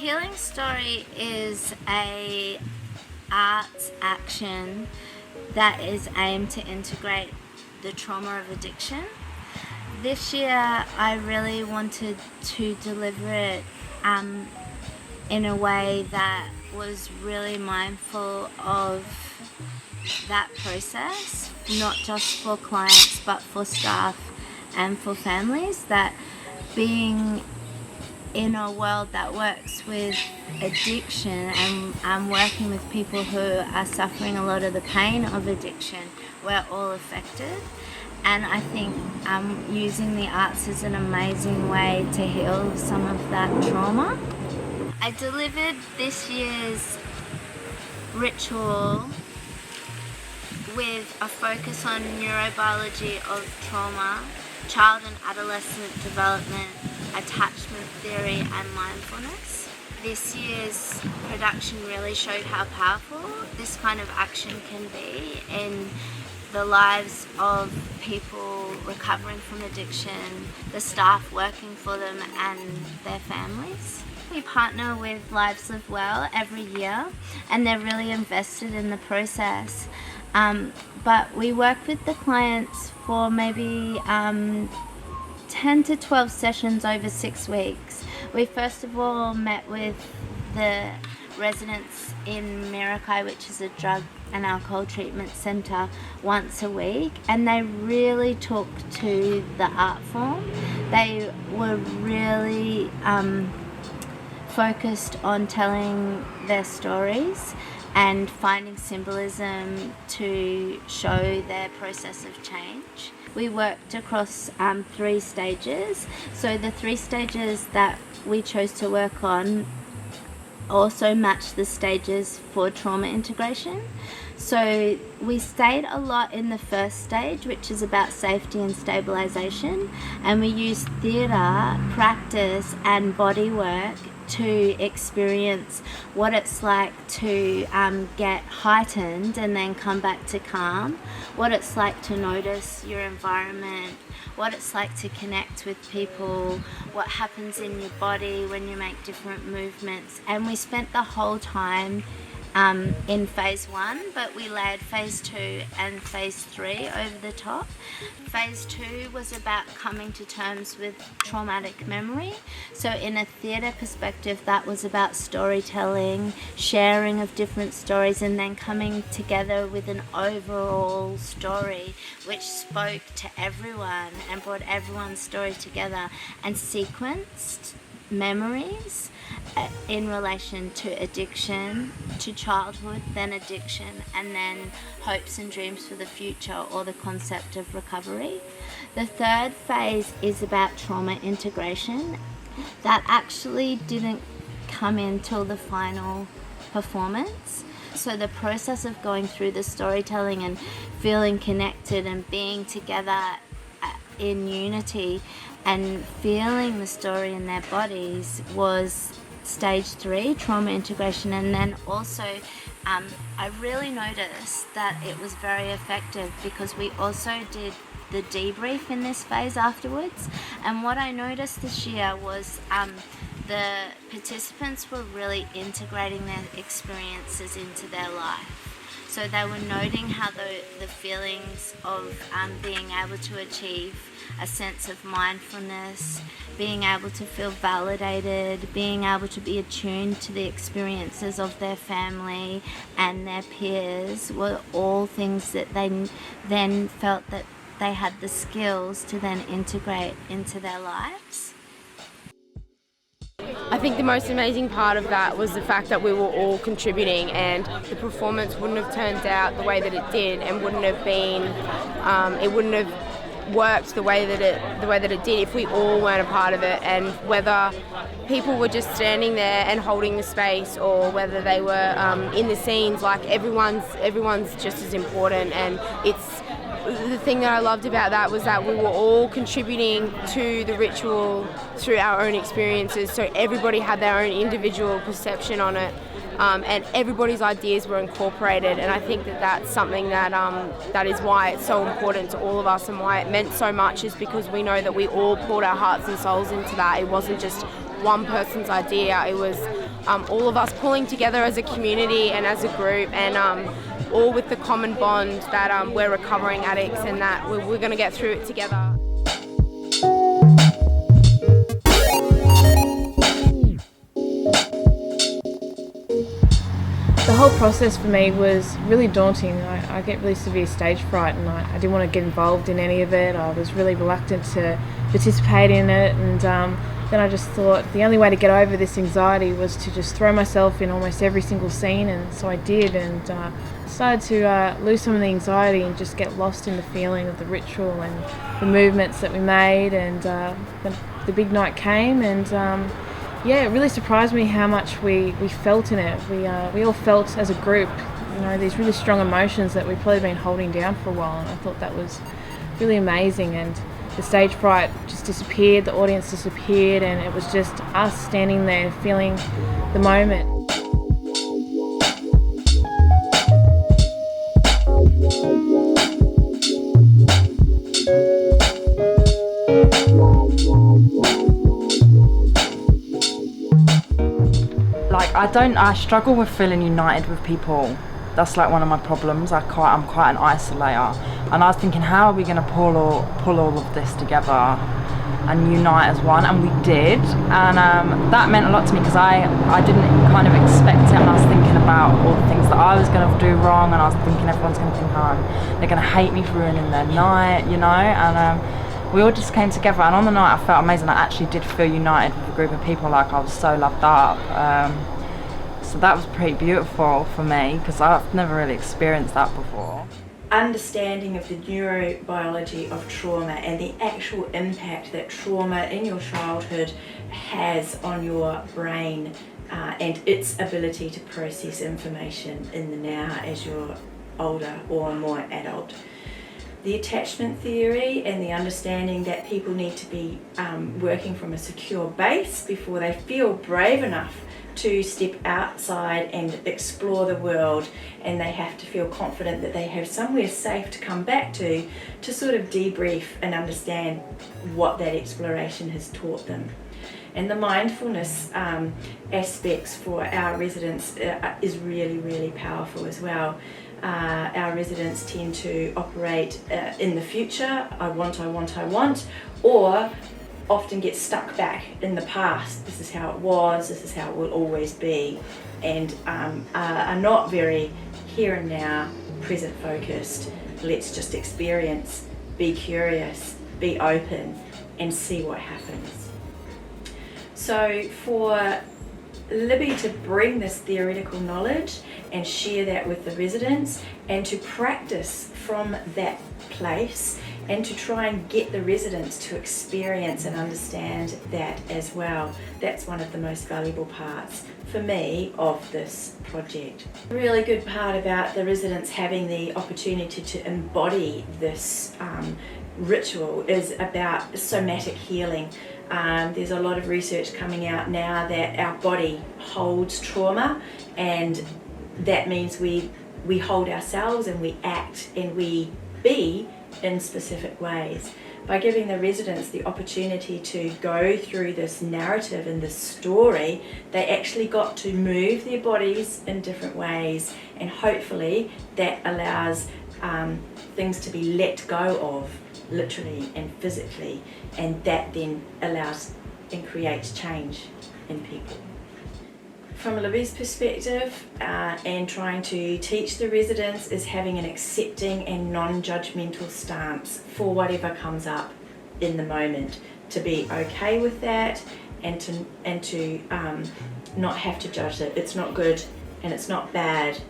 Healing Story is a arts action that is aimed to integrate the trauma of addiction. This year I really wanted to deliver it in a way that was really mindful of that process, not just for clients but for staff and for families, that being in a world that works with addiction and working with people who are suffering a lot of the pain of addiction, we're all affected. And I think using the arts is an amazing way to heal some of that trauma. I delivered this year's ritual with a focus on neurobiology of trauma, child and adolescent development, attachment theory and mindfulness. This year's production really showed how powerful this kind of action can be in the lives of people recovering from addiction, the staff working for them and their families. We partner with Lives Live Well every year and they're really invested in the process. But we work with the clients for maybe 10 to 12 sessions over 6 weeks. We first of all met with the residents in Mirakai, which is a drug and alcohol treatment centre, once a week, and they really took to the art form. They were really focused on telling their stories and finding symbolism to show their process of change. We worked across 3 stages. So the 3 stages that we chose to work on also match the stages for trauma integration. So we stayed a lot in the first stage, which is about safety and stabilization, and we used theatre, practice and body work to experience what it's like to get heightened and then come back to calm, what it's like to notice your environment, what it's like to connect with people, what happens in your body when you make different movements. And we spent the whole time in phase 1, but we layered phase 2 and phase 3 over the top. Phase 2 was about coming to terms with traumatic memory. So in a theatre perspective, that was about storytelling, sharing of different stories, and then coming together with an overall story which spoke to everyone and brought everyone's story together and sequenced memories in relation to addiction, to childhood, then addiction, and then hopes and dreams for the future, or the concept of recovery. The third phase is about trauma integration. That actually didn't come in till the final performance. So the process of going through the storytelling and feeling connected and being together in unity and feeling the story in their bodies was stage 3, trauma integration. And then also I really noticed that it was very effective because we also did the debrief in this phase afterwards. And what I noticed this year was the participants were really integrating their experiences into their life. So they were noting how the feelings of being able to achieve a sense of mindfulness, being able to feel validated, being able to be attuned to the experiences of their family and their peers were all things that they then felt that they had the skills to then integrate into their lives. I think the most amazing part of that was the fact that we were all contributing, and the performance wouldn't have turned out the way that it did, and wouldn't have been, it wouldn't have worked the way that it did if we all weren't a part of it. And whether people were just standing there and holding the space, or whether they were in the scenes, like everyone's just as important. And it's the thing that I loved about that was that we were all contributing to the ritual through our own experiences, so everybody had their own individual perception on it, and everybody's ideas were incorporated. And I think that that's something that that is why it's so important to all of us, and why it meant so much is because we know that we all poured our hearts and souls into that. It wasn't just one person's idea. It was all of us pulling together as a community and as a group, and all with the common bond that we're recovering addicts and that we're going to get through it together. The whole process for me was really daunting. I get really severe stage fright, and I didn't want to get involved in any of it. I was really reluctant to participate in it, and then I just thought the only way to get over this anxiety was to just throw myself in almost every single scene, and so I did, and started to lose some of the anxiety and just get lost in the feeling of the ritual and the movements that we made, and the big night came, and yeah, it really surprised me how much we felt in it. We all felt as a group, these really strong emotions that we've probably been holding down for a while, and I thought that was really amazing. And the stage fright just disappeared, the audience disappeared, and it was just us standing there feeling the moment. I struggle with feeling united with people. That's like one of my problems. I'm quite an isolator, and I was thinking, how are we going to pull all of this together and unite as one? And we did, and that meant a lot to me, because I didn't kind of expect it, and I was thinking about all the things that I was going to do wrong, and I was thinking everyone's going to think they're going to hate me for ruining their night, and we all just came together, and on the night I felt amazing. I actually did feel united with a group of people, like I was so loved up. So that was pretty beautiful for me, because I've never really experienced that before. Understanding of the neurobiology of trauma and the actual impact that trauma in your childhood has on your brain and its ability to process information in the now as you're older or more adult. The attachment theory and the understanding that people need to be working from a secure base before they feel brave enough to step outside and explore the world, and they have to feel confident that they have somewhere safe to come back to sort of debrief and understand what that exploration has taught them. And the mindfulness aspects for our residents is really, really powerful as well. Our residents tend to operate in the future, I want, or often get stuck back in the past. This is how it was, this is how it will always be, and are not very here and now, present focused. Let's just experience, be curious, be open, and see what happens. So for Libby to bring this theoretical knowledge and share that with the residents, and to practice from that place, and to try and get the residents to experience and understand that as well. That's one of the most valuable parts for me of this project. A really good part about the residents having the opportunity to embody this ritual is about somatic healing. There's a lot of research coming out now that our body holds trauma, and that means we hold ourselves and we act and we be in specific ways. By giving the residents the opportunity to go through this narrative and this story, they actually got to move their bodies in different ways, and hopefully that allows things to be let go of, literally and physically, and that then allows and creates change in people. From Libby's perspective, and trying to teach the residents, is having an accepting and non-judgmental stance for whatever comes up in the moment, to be okay with that, and to not have to judge it. It's not good and it's not bad,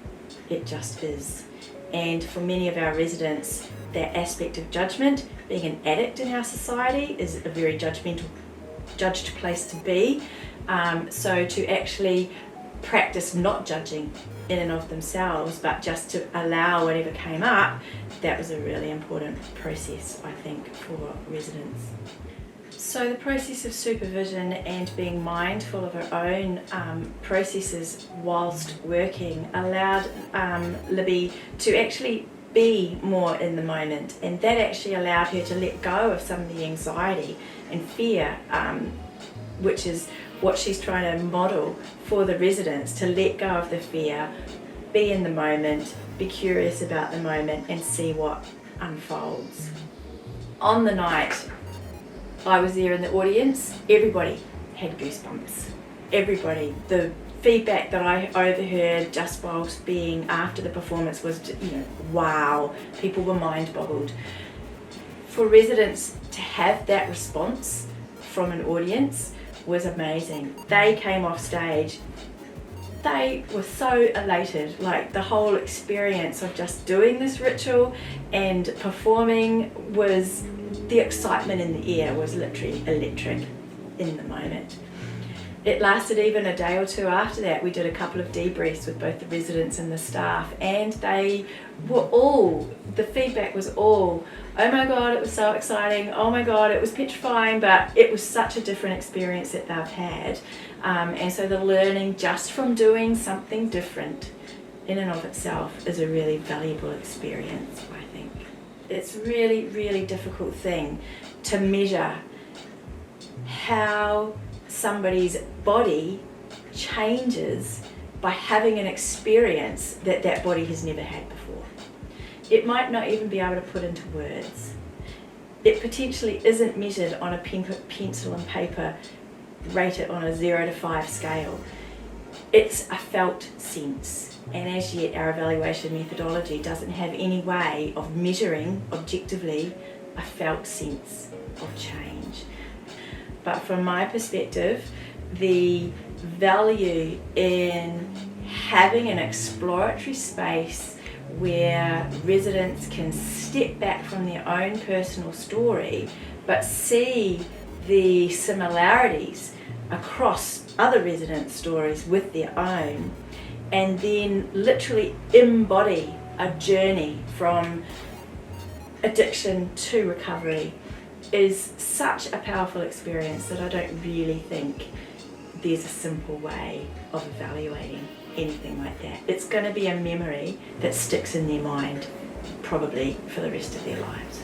it just is. And for many of our residents, that aspect of judgment, being an addict in our society, is a very judged place to be. So to actually practice not judging in and of themselves, but just to allow whatever came up, that was a really important process, I think, for residents. So the process of supervision and being mindful of our own processes whilst working allowed Libby to actually be more in the moment, and that actually allowed her to let go of some of the anxiety and fear, which is what she's trying to model for the residents, to let go of the fear, be in the moment, be curious about the moment and see what unfolds. On the night I was there in the audience, everybody had goosebumps. Everybody. The feedback that I overheard just whilst being after the performance was, wow, people were mind boggled. For residents to have that response from an audience was amazing. They came off stage, they were so elated, like the whole experience of just doing this ritual and performing was, the excitement in the air was literally electric in the moment. It lasted even a day or two after that. We did a couple of debriefs with both the residents and the staff, and they were all, the feedback was all, oh my God, it was so exciting, oh my God, it was petrifying, but it was such a different experience that they've had. And so the learning just from doing something different in and of itself is a really valuable experience, I think. It's really, really difficult thing to measure how somebody's body changes by having an experience that that body has never had before. It might not even be able to put into words. It potentially isn't measured on a pencil and paper, rated on a 0 to 5 scale. It's a felt sense, and as yet our evaluation methodology doesn't have any way of measuring objectively a felt sense of change. But from my perspective, the value in having an exploratory space where residents can step back from their own personal story but see the similarities across other residents' stories with their own, and then literally embody a journey from addiction to recovery, is such a powerful experience that I don't really think there's a simple way of evaluating anything like that. It's going to be a memory that sticks in their mind probably for the rest of their lives.